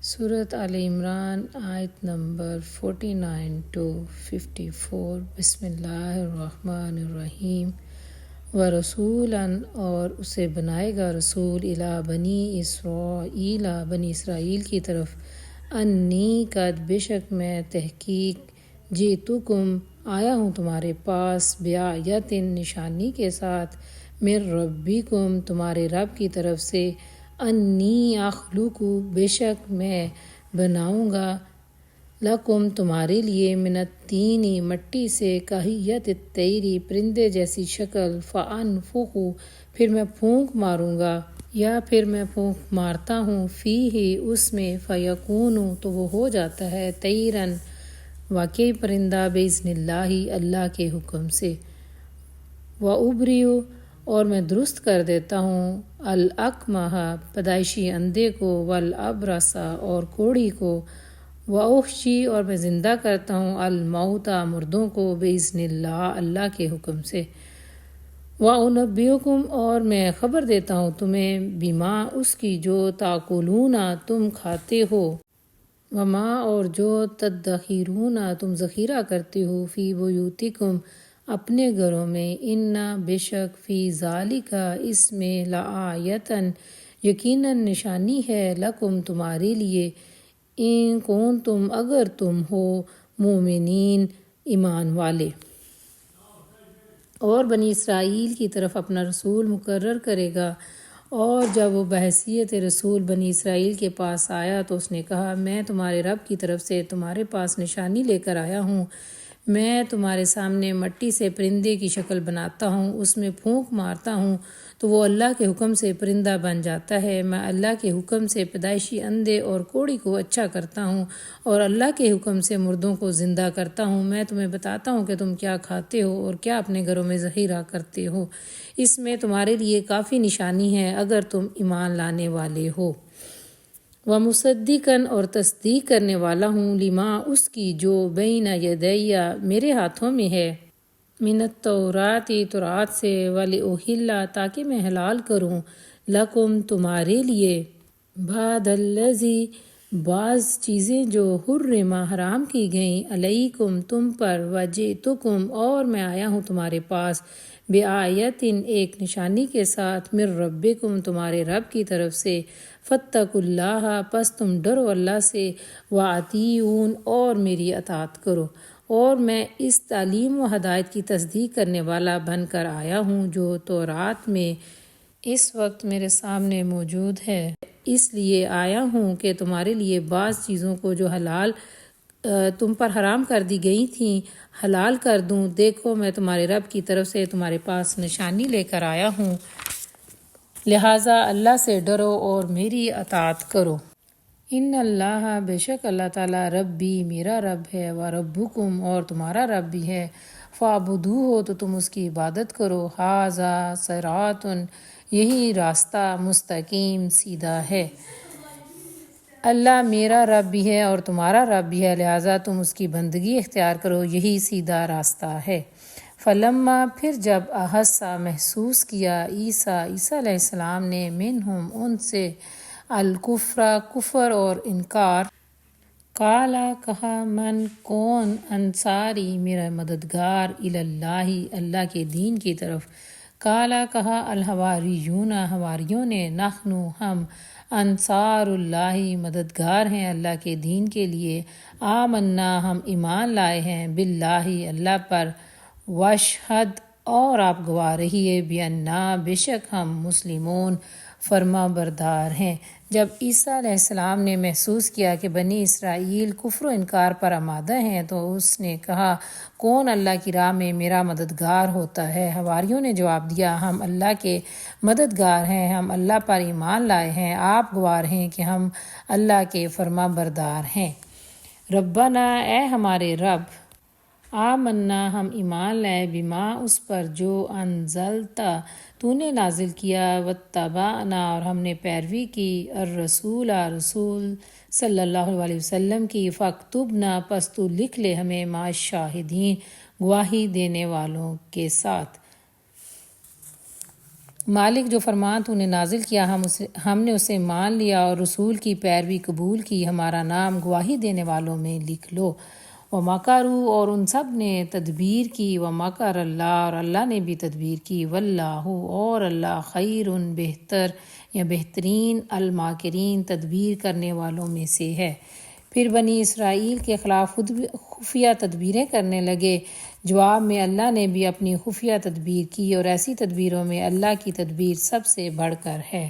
صورت آل عمران آیت number 49 to 54۔ بسم اللہ الرحمن الرحیم۔ ورسولاً اور اسے بنائے گا رسول الی بنی اسرائیل بنی اسرائیل کی طرف، انی قد بے شک میں تحقیق جئتکم آیا ہوں تمہارے پاس، بآیت نشانی کے ساتھ، من ربکم تمہارے رب کی طرف سے، انی اخلق بے شک میں بناؤں گا، لکم تمہارے لیے، من الطین مٹی سے، کہیت الطیر پرندے جیسی شکل، فانفخ پھر میں پھونک ماروں گا، یا پھر میں پھونک مارتا ہوں، فیہ اس میں، فیکون تو وہ ہو جاتا ہے، طیراً واقعی پرندہ، باذن اللہ اللہ کے حکم سے، وابرئ اور میں درست کر دیتا ہوں، الاکمہ پیدائشی اندھے کو، والابرص اور کوڑھی کو، واحشی اور میں زندہ کرتا ہوں، الموتى مردوں کو، باذن اللہ اللہ کے حکم سے، وانبئکم اور میں خبر دیتا ہوں تمہیں، بما اس کی جو تاکلون تم کھاتے ہو، وما اور جو تدخرون تم ذخیرہ کرتے ہو، فی بیوتکم اپنے گھروں میں، ان بے شک فی ذالک اس میں، لآیۃ یقیناً نشانی ہے، لکم تمہارے لیے، ان کنتم اگر تم ہو، مومنین ایمان والے۔ اور بنی اسرائیل کی طرف اپنا رسول مقرر کرے گا، اور جب وہ بحیثیت رسول بنی اسرائیل کے پاس آیا تو اس نے کہا، میں تمہارے رب کی طرف سے تمہارے پاس نشانی لے کر آیا ہوں، میں تمہارے سامنے مٹی سے پرندے کی شکل بناتا ہوں، اس میں پھونک مارتا ہوں تو وہ اللہ کے حکم سے پرندہ بن جاتا ہے، میں اللہ کے حکم سے پیدائشی اندھے اور کوڑھی کو اچھا کرتا ہوں، اور اللہ کے حکم سے مردوں کو زندہ کرتا ہوں، میں تمہیں بتاتا ہوں کہ تم کیا کھاتے ہو اور کیا اپنے گھروں میں ذخیرہ کرتے ہو، اس میں تمہارے لیے کافی نشانی ہے اگر تم ایمان لانے والے ہو، ومصدقاً اور تصدیق کرنے والا ہوں، لما اس کی جو بین یدی میرے ہاتھوں میں ہے، من التوراۃ تورات سے، ولاحل تاکہ میں حلال کروں، لکم تمہارے لیے، بعد الذی بعض چیزیں جو حرم حرام کی گئیں، علیکم تم پر، وجئتکم اور میں آیا ہوں تمہارے پاس، بآیت ایک نشانی کے ساتھ، من ربکم تمہارے رب کی طرف سے، فاتقوا اللہ پس تم ڈرو اللہ سے، واطیعون اور میری اطاعت کرو، اور میں اس تعلیم و ہدایت کی تصدیق کرنے والا بن کر آیا ہوں جو تورات میں اس وقت میرے سامنے موجود ہے، اس لیے آیا ہوں کہ تمہارے لیے بعض چیزوں کو جو حلال تم پر حرام کر دی گئی تھیں حلال کر دوں، دیکھو میں تمہارے رب کی طرف سے تمہارے پاس نشانی لے کر آیا ہوں، لہٰذا اللہ سے ڈرو اور میری اطاعت کرو، ان اللہ بے شک اللہ تعالیٰ ربی میرا رب ہے، وربکم اور تمہارا رب بھی ہے، فاعبدوہ تو تم اس کی عبادت کرو، ھذا صراط یہی راستہ مستقیم سیدھا ہے، اللہ میرا رب بھی ہے اور تمہارا رب بھی ہے، لہٰذا تم اس کی بندگی اختیار کرو، یہی سیدھا راستہ ہے، فلما پھر جب احسا محسوس کیا، عیسیٰ علیہ السلام نے، منہم ان سے، الکفر کفر اور انکار، قالا کہا، من کون، انصاری میرا مددگار، اللہ اللہ کے دین کی طرف، قالا کہا، الحواریون حواریوں نے، نحنو ہم، انصار اللہ مددگار ہیں اللہ کے دین کے لیے، آمنا ہم ایمان لائے ہیں، باللہ اللہ پر، واشہد اور آپ گواہ رہیے، بأننا بے شک ہم، مسلمون فرما بردار ہیں۔ جب عیسیٰ علیہ السلام نے محسوس کیا کہ بنی اسرائیل کفر و انکار پر آمادہ ہیں تو اس نے کہا، کون اللہ کی راہ میں میرا مددگار ہوتا ہے؟ حواریوں نے جواب دیا، ہم اللہ کے مددگار ہیں، ہم اللہ پر ایمان لائے ہیں، آپ گواہ ہیں کہ ہم اللہ کے فرما بردار ہیں، ربنا اے ہمارے رب، آمنا ہم ایمان لائے، بما اس پر جو انزلتا تو نے نازل کیا، واتبعنا اور ہم نے پیروی کی، الرسول رسول صلی اللہ علیہ وسلم کی، فاکتبنا پس تو لکھ لے ہمیں، مع الشاہدین گواہی دینے والوں کے ساتھ، مالک جو فرمان تو نے نازل کیا ہم نے اسے مان لیا اور رسول کی پیروی قبول کی، ہمارا نام گواہی دینے والوں میں لکھ لو۔ وَمَكَرُوا اور ان سب نے تدبیر کی، وَمَكَرَ اللہ اور اللہ نے بھی تدبیر کی، وَاللَّهُ اور اللہ خیر بہتر یا بہترین الماکرین تدبیر کرنے والوں میں سے ہے۔ پھر بنی اسرائیل کے خلاف خود خفیہ تدبیریں کرنے لگے، جواب میں اللہ نے بھی اپنی خفیہ تدبیر کی، اور ایسی تدبیروں میں اللہ کی تدبیر سب سے بڑھ کر ہے۔